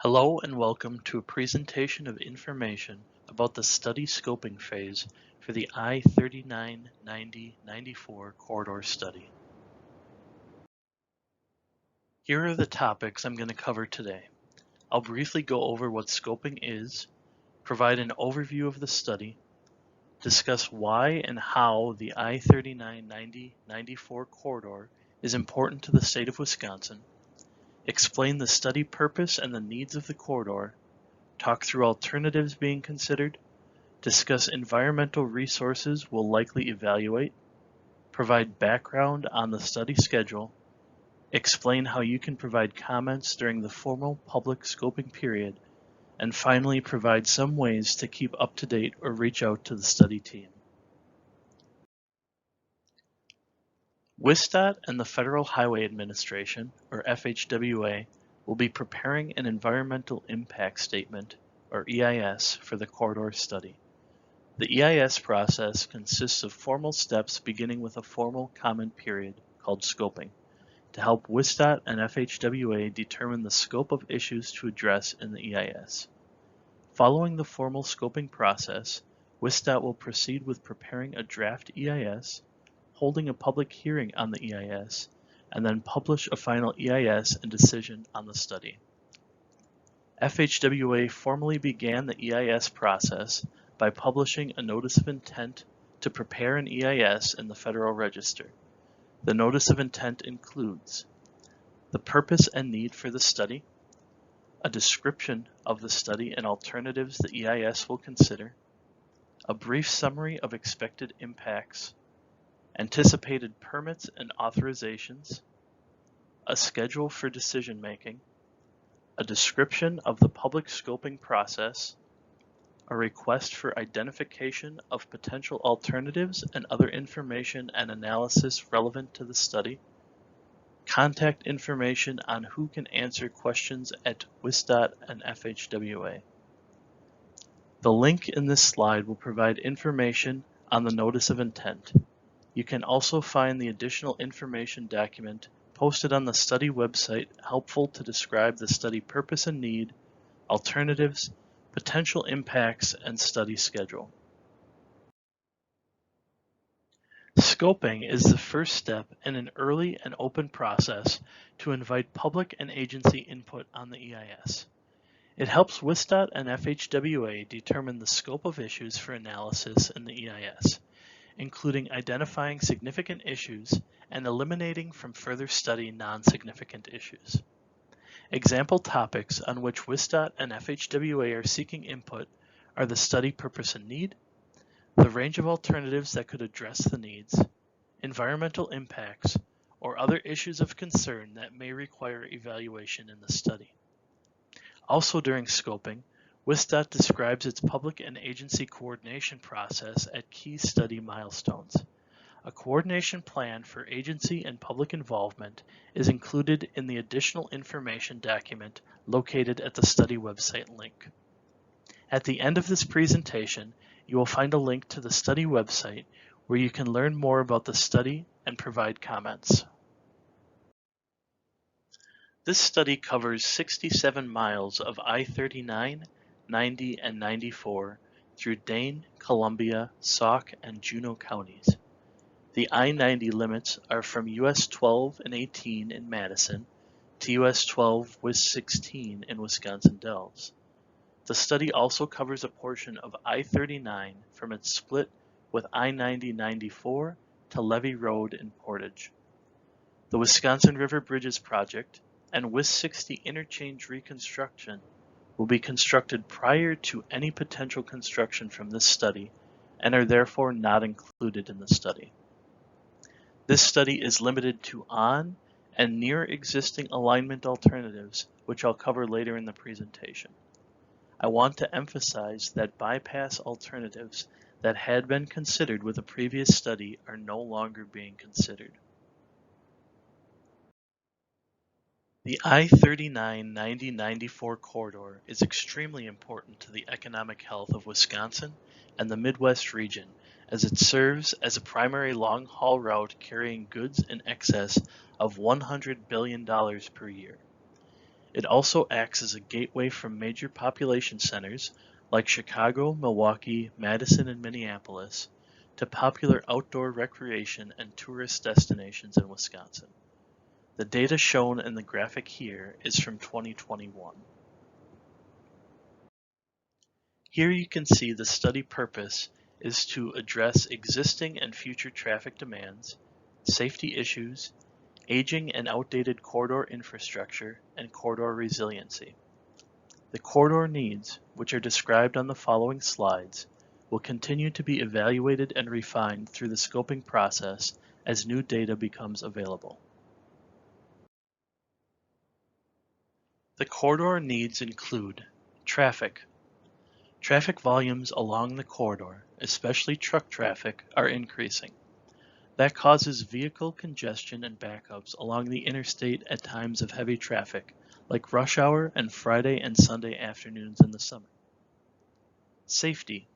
Hello and welcome to a presentation of information about the study scoping phase for the I-39-90-94 corridor study. Here are the topics I'm going to cover today. I'll briefly go over what scoping is, provide an overview of the study, discuss why and how the I-39-90-94 corridor is important to the state of Wisconsin, explain the study purpose and the needs of the corridor, talk through alternatives being considered, discuss environmental resources we'll likely evaluate, provide background on the study schedule, explain how you can provide comments during the formal public scoping period, and finally provide some ways to keep up to date or reach out to the study team. WSDOT and the Federal Highway Administration, or FHWA, will be preparing an Environmental Impact Statement, or EIS, for the corridor study. The EIS process consists of formal steps beginning with a formal comment period called scoping to help WSDOT and FHWA determine the scope of issues to address in the EIS. Following the formal scoping process, WSDOT will proceed with preparing a draft EIS, holding a public hearing on the EIS, and then publish a final EIS and decision on the study. FHWA formally began the EIS process by publishing a Notice of Intent to prepare an EIS in the Federal Register. The Notice of Intent includes the purpose and need for the study, a description of the study and alternatives the EIS will consider, a brief summary of expected impacts, anticipated permits and authorizations, a schedule for decision-making, a description of the public scoping process, a request for identification of potential alternatives and other information and analysis relevant to the study, contact information on who can answer questions at WSDOT and FHWA. The link in this slide will provide information on the Notice of Intent. You can also find the additional information document posted on the study website helpful to describe the study purpose and need, alternatives, potential impacts, and study schedule. Scoping is the first step in an early and open process to invite public and agency input on the EIS. It helps WSDOT and FHWA determine the scope of issues for analysis in the EIS, including identifying significant issues and eliminating from further study non-significant issues. Example topics on which WSDOT and FHWA are seeking input are the study purpose and need, the range of alternatives that could address the needs, environmental impacts, or other issues of concern that may require evaluation in the study. Also during scoping, WSDOT describes its public and agency coordination process at key study milestones. A coordination plan for agency and public involvement is included in the additional information document located at the study website link. At the end of this presentation, you will find a link to the study website where you can learn more about the study and provide comments. This study covers 67 miles of I-39, 90, and 94 through Dane, Columbia, Sauk, and Juneau counties. The I-90 limits are from US 12 and 18 in Madison to US 12 with 16 in Wisconsin Dells. The study also covers a portion of I-39 from its split with I-90-94 to Levy Road in Portage. The Wisconsin River Bridges Project and WIS 60 interchange reconstruction will be constructed prior to any potential construction from this study and are therefore not included in the study. This study is limited to on and near existing alignment alternatives, which I'll cover later in the presentation. I want to emphasize that bypass alternatives that had been considered with a previous study are no longer being considered. The I-39-90-94 corridor is extremely important to the economic health of Wisconsin and the Midwest region, as it serves as a primary long-haul route carrying goods in excess of $100 billion per year. It also acts as a gateway from major population centers like Chicago, Milwaukee, Madison, and Minneapolis to popular outdoor recreation and tourist destinations in Wisconsin. The data shown in the graphic here is from 2021. Here you can see the study purpose is to address existing and future traffic demands, safety issues, aging and outdated corridor infrastructure, and corridor resiliency. The corridor needs, which are described on the following slides, will continue to be evaluated and refined through the scoping process as new data becomes available. The corridor needs include traffic. Traffic volumes along the corridor, especially truck traffic, are increasing. That causes vehicle congestion and backups along the interstate at times of heavy traffic, like rush hour and Friday and Sunday afternoons in the summer. Safety.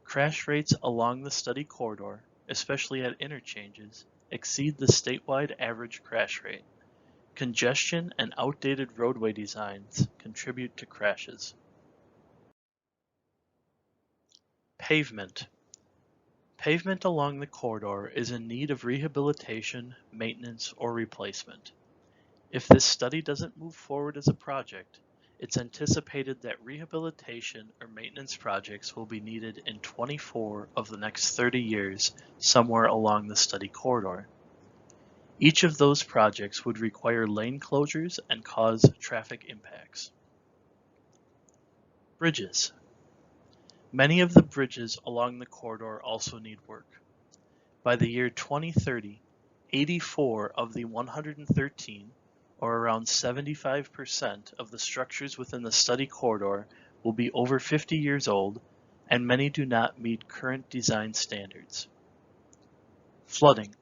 Crash rates along the study corridor, especially at interchanges, exceed the statewide average crash rate. Congestion and outdated roadway designs contribute to crashes. Pavement. Pavement along the corridor is in need of rehabilitation, maintenance, or replacement. If this study doesn't move forward as a project, it's anticipated that rehabilitation or maintenance projects will be needed in 24 of the next 30 years somewhere along the study corridor. Each of those projects would require lane closures and cause traffic impacts. Bridges. Many of the bridges along the corridor also need work. By the year 2030, 84 of the 113, or around 75% of the structures within the study corridor will be over 50 years old, and many do not meet current design standards. Flooding.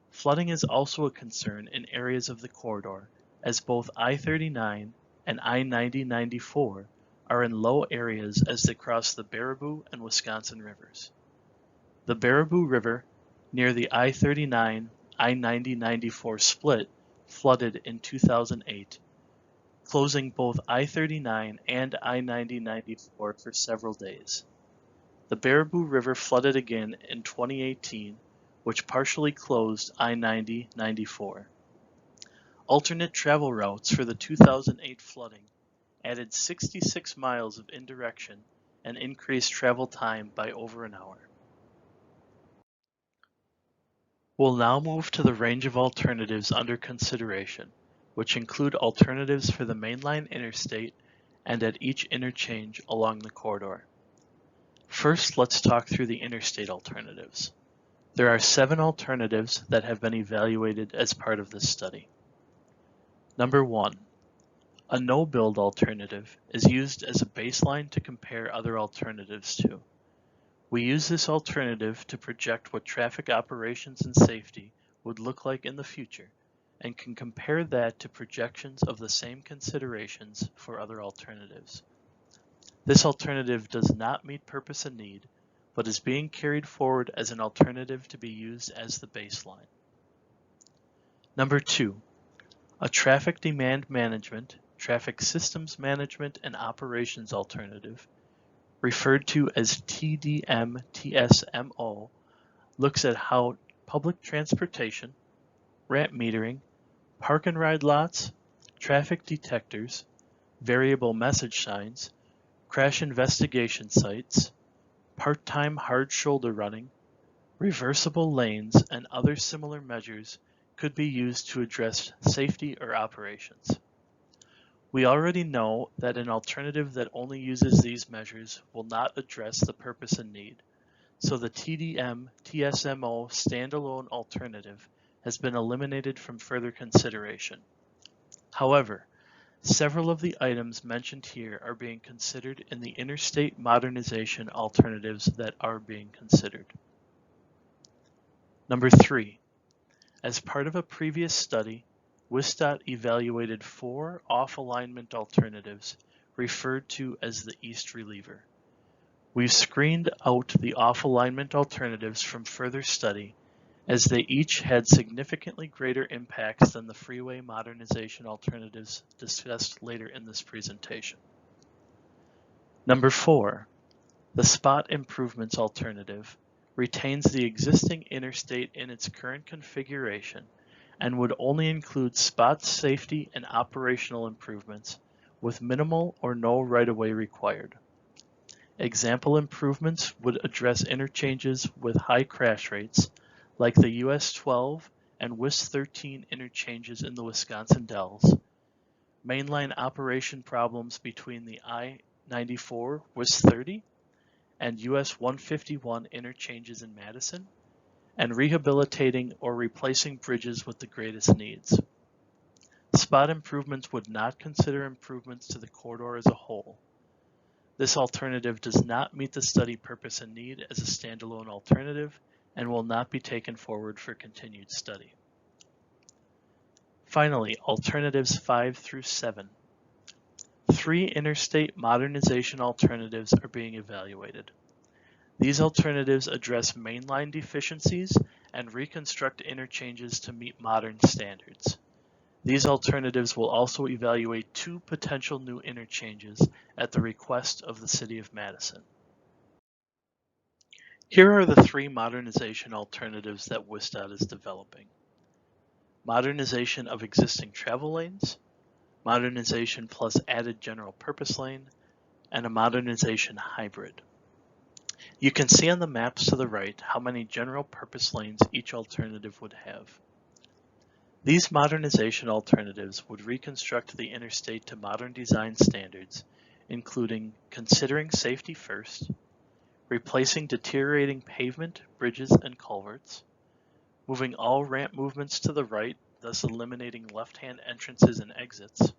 Flooding is also a concern in areas of the corridor, as both I-39 and I-90-94 are in low areas as they cross the Baraboo and Wisconsin rivers. The Baraboo River, near the I-39, I-90-94 split, flooded in 2008, closing both I-39 and I-90-94 for several days. The Baraboo River flooded again in 2018, which partially closed I-90-94. Alternate travel routes for the 2008 flooding added 66 miles of indirection and increased travel time by over an hour. We'll now move to the range of alternatives under consideration, which include alternatives for the mainline interstate and at each interchange along the corridor. First, let's talk through the interstate alternatives. There are 7 alternatives that have been evaluated as part of this study. Number 1. A no-build alternative is used as a baseline to compare other alternatives to. We use this alternative to project what traffic operations and safety would look like in the future, and can compare that to projections of the same considerations for other alternatives. This alternative does not meet purpose and need, but is being carried forward as an alternative to be used as the baseline. Number 2. A traffic demand management, traffic systems management, and operations alternative, referred to as TDM-TSMO, looks at how public transportation, ramp metering, park and ride lots, traffic detectors, variable message signs, crash investigation sites, part-time hard shoulder running, reversible lanes, and other similar measures could be used to address safety or operations. We already know that an alternative that only uses these measures will not address the purpose and need, so the TDM-TSMO standalone alternative has been eliminated from further consideration. However, several of the items mentioned here are being considered in the interstate modernization alternatives that are being considered. Number 3. As part of a previous study, WSDOT evaluated 4 off-alignment alternatives referred to as the East Reliever. We've screened out the off-alignment alternatives from further study as they each had significantly greater impacts than the freeway modernization alternatives discussed later in this presentation. Number 4, the spot improvements alternative retains the existing interstate in its current configuration and would only include spot safety and operational improvements with minimal or no right-of-way required. Example improvements would address interchanges with high crash rates, like the US 12 and WIS 13 interchanges in the Wisconsin Dells, mainline operation problems between the I-94 WIS 30 and US 151 interchanges in Madison, and rehabilitating or replacing bridges with the greatest needs. Spot improvements would not consider improvements to the corridor as a whole. This alternative does not meet the study purpose and need as a standalone alternative and will not be taken forward for continued study. Finally, alternatives 5 through 7. 3 interstate modernization alternatives are being evaluated. These alternatives address mainline deficiencies and reconstruct interchanges to meet modern standards. These alternatives will also evaluate 2 potential new interchanges at the request of the City of Madison. Here are the 3 modernization alternatives that WSDOT is developing. Modernization of existing travel lanes, modernization plus added general purpose lane, and a modernization hybrid. You can see on the maps to the right how many general purpose lanes each alternative would have. These modernization alternatives would reconstruct the interstate to modern design standards, including considering safety first, replacing deteriorating pavement, bridges, and culverts, moving all ramp movements to the right, thus eliminating left-hand entrances and exits,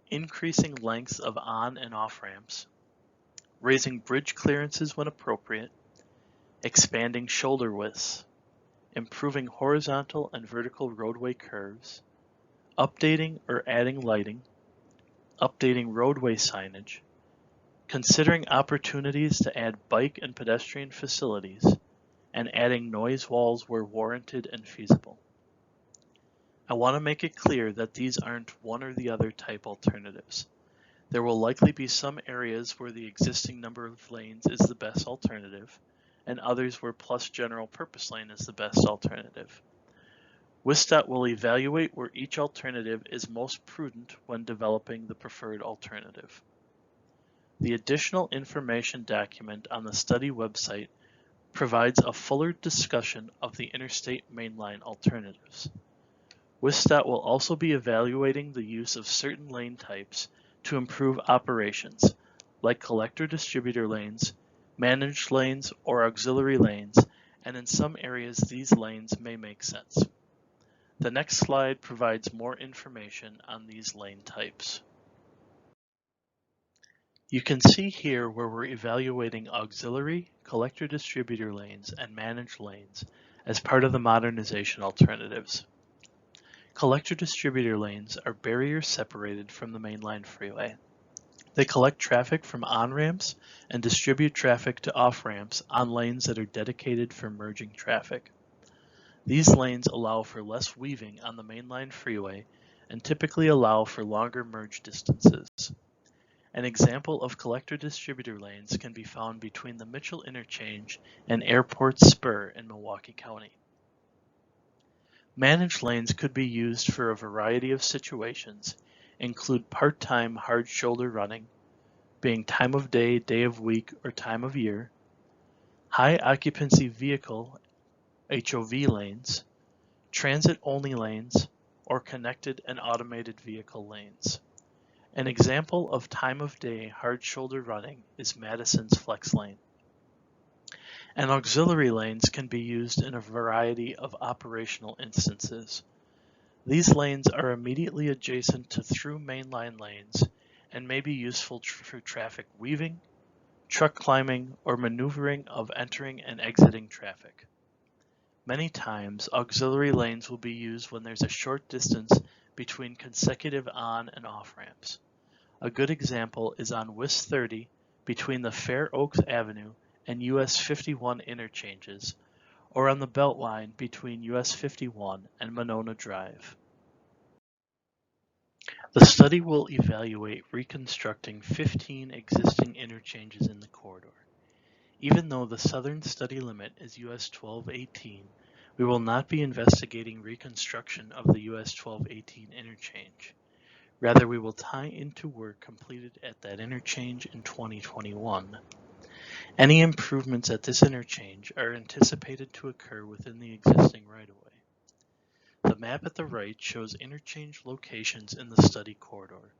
increasing lengths of on and off ramps, raising bridge clearances when appropriate, expanding shoulder widths, improving horizontal and vertical roadway curves, updating or adding lighting, updating roadway signage, considering opportunities to add bike and pedestrian facilities, and adding noise walls where warranted and feasible. I want to make it clear that these aren't one or the other type alternatives. There will likely be some areas where the existing number of lanes is the best alternative, and others where plus general purpose lane is the best alternative. WSDOT will evaluate where each alternative is most prudent when developing the preferred alternative. The additional information document on the study website provides a fuller discussion of the interstate mainline alternatives. WSDOT will also be evaluating the use of certain lane types to improve operations, like collector-distributor lanes, managed lanes, or auxiliary lanes, and in some areas these lanes may make sense. The next slide provides more information on these lane types. You can see here where we're evaluating auxiliary, collector-distributor lanes, and managed lanes as part of the modernization alternatives. Collector-distributor lanes are barriers separated from the mainline freeway. They collect traffic from on-ramps and distribute traffic to off-ramps on lanes that are dedicated for merging traffic. These lanes allow for less weaving on the mainline freeway and typically allow for longer merge distances. An example of collector-distributor lanes can be found between the Mitchell Interchange and Airport Spur in Milwaukee County. Managed lanes could be used for a variety of situations, include part-time hard shoulder running, being time of day, day of week, or time of year, high occupancy vehicle HOV lanes, transit-only lanes, or connected and automated vehicle lanes. An example of time of day hard shoulder running is Madison's Flex Lane. And auxiliary lanes can be used in a variety of operational instances. These lanes are immediately adjacent to through mainline lanes and may be useful for traffic weaving, truck climbing, or maneuvering of entering and exiting traffic. Many times, auxiliary lanes will be used when there's a short distance between consecutive on and off ramps. A good example is on WIS 30 between the Fair Oaks Avenue and US 51 interchanges, or on the Beltline between US 51 and Monona Drive. The study will evaluate reconstructing 15 existing interchanges in the corridor. Even though the southern study limit is US 1218, we will not be investigating reconstruction of the US 1218 interchange. Rather, we will tie into work completed at that interchange in 2021. Any improvements at this interchange are anticipated to occur within the existing right-of-way. The map at the right shows interchange locations in the study corridor.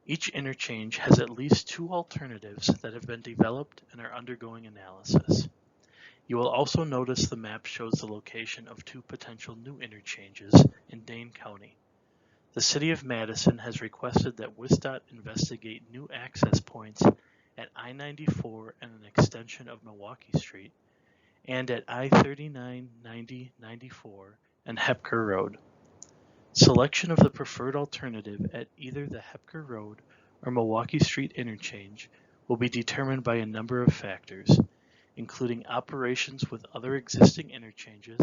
Each interchange has at least 2 alternatives that have been developed and are undergoing analysis. You will also notice the map shows the location of 2 potential new interchanges in Dane County. The City of Madison has requested that WSDOT investigate new access points at I-94 and an extension of Milwaukee Street, and at I-39, 90, 94, and Hepker Road. Selection of the preferred alternative at either the Hepker Road or Milwaukee Street interchange will be determined by a number of factors, including operations with other existing interchanges,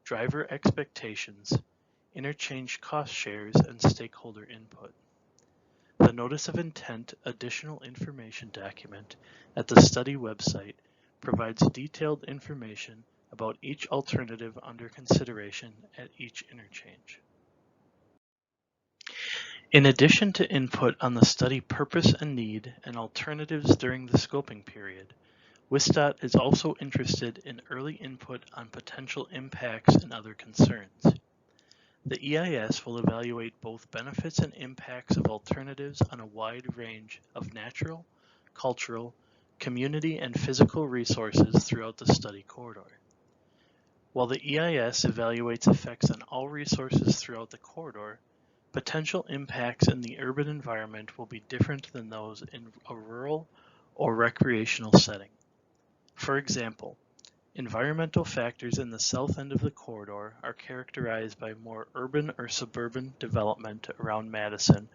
driver expectations, interchange cost shares, and stakeholder input. The Notice of Intent Additional Information document at the study website provides detailed information about each alternative under consideration at each interchange. In addition to input on the study purpose and need and alternatives during the scoping period, WSDOT is also interested in early input on potential impacts and other concerns. The EIS will evaluate both benefits and impacts of alternatives on a wide range of natural, cultural, community, and physical resources throughout the study corridor. While the EIS evaluates effects on all resources throughout the corridor, potential impacts in the urban environment will be different than those in a rural or recreational setting. For example, environmental factors in the south end of the corridor are characterized by more urban or suburban development around Madison,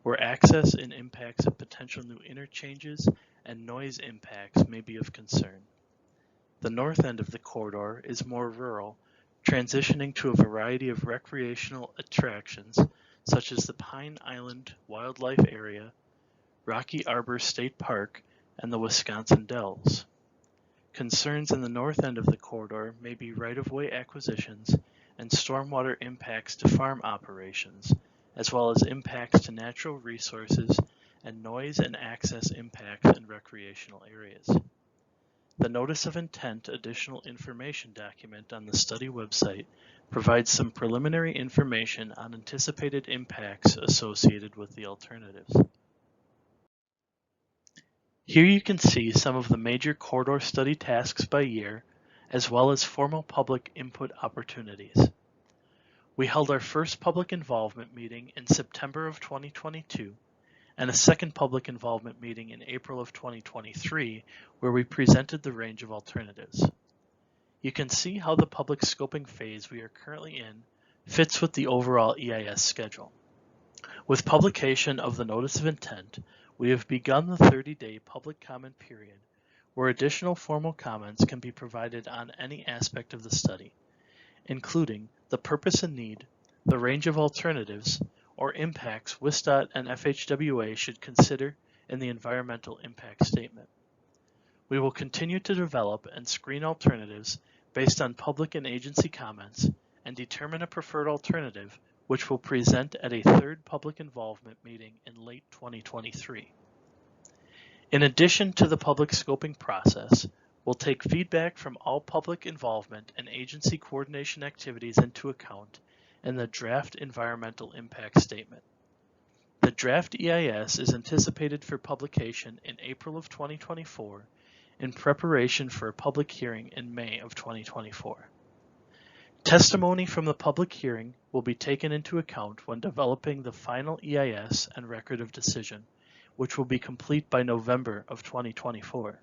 where access and impacts of potential new interchanges and noise impacts may be of concern. The north end of the corridor is more rural, transitioning to a variety of recreational attractions such as the Pine Island Wildlife Area, Rocky Arbor State Park, and the Wisconsin Dells. Concerns in the north end of the corridor may be right-of-way acquisitions and stormwater impacts to farm operations, as well as impacts to natural resources and noise and access impacts in recreational areas. The Notice of Intent Additional Information document on the study website provides some preliminary information on anticipated impacts associated with the alternatives. Here you can see some of the major corridor study tasks by year, as well as formal public input opportunities. We held our first public involvement meeting in September of 2022, and a second public involvement meeting in April of 2023, where we presented the range of alternatives. You can see how the public scoping phase we are currently in fits with the overall EIS schedule. With publication of the Notice of Intent, we have begun the 30-day public comment period, where additional formal comments can be provided on any aspect of the study, including the purpose and need, the range of alternatives, or impacts WSDOT and FHWA should consider in the environmental impact statement. We will continue to develop and screen alternatives based on public and agency comments and determine a preferred alternative, which we'll present at a third public involvement meeting in late 2023. In addition to the public scoping process, we'll take feedback from all public involvement and agency coordination activities into account in the draft environmental impact statement. The draft EIS is anticipated for publication in April of 2024 in preparation for a public hearing in May of 2024. Testimony from the public hearing will be taken into account when developing the final EIS and record of decision, which will be complete by November of 2024.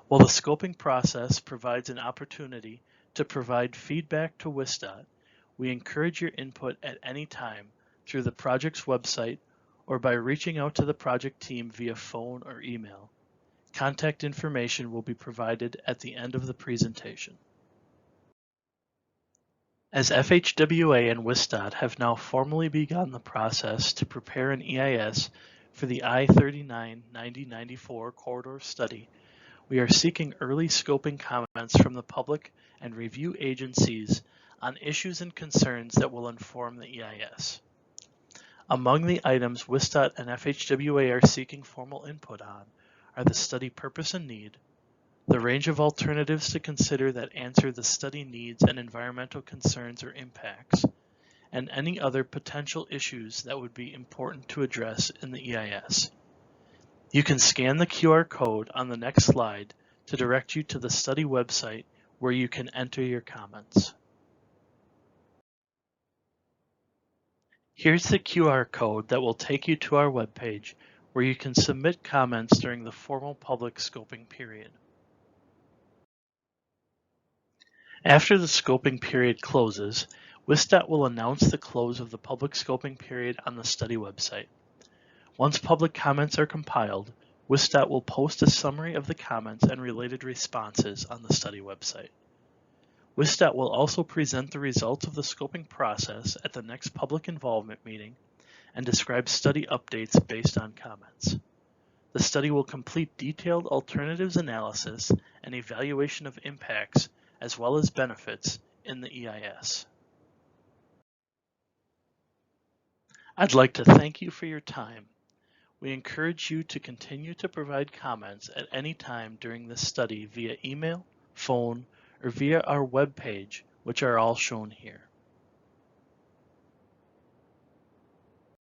While the scoping process provides an opportunity to provide feedback to WSDOT, we encourage your input at any time through the project's website or by reaching out to the project team via phone or email. Contact information will be provided at the end of the presentation. As FHWA and WSDOT have now formally begun the process to prepare an EIS for the I-39 9094 corridor study, we are seeking early scoping comments from the public and review agencies on issues and concerns that will inform the EIS. Among the items WSDOT and FHWA are seeking formal input on are the study purpose and need, the range of alternatives to consider that answer the study needs and environmental concerns or impacts, and any other potential issues that would be important to address in the EIS. You can scan the QR code on the next slide to direct you to the study website where you can enter your comments. Here's the QR code that will take you to our webpage where you can submit comments during the formal public scoping period. After the scoping period closes, WSDOT will announce the close of the public scoping period on the study website. Once public comments are compiled, WSDOT will post a summary of the comments and related responses on the study website. WSDOT will also present the results of the scoping process at the next public involvement meeting and describe study updates based on comments. The study will complete detailed alternatives analysis and evaluation of impacts as well as benefits in the EIS. I'd like to thank you for your time. We encourage you to continue to provide comments at any time during this study via email, phone, or via our webpage, which are all shown here.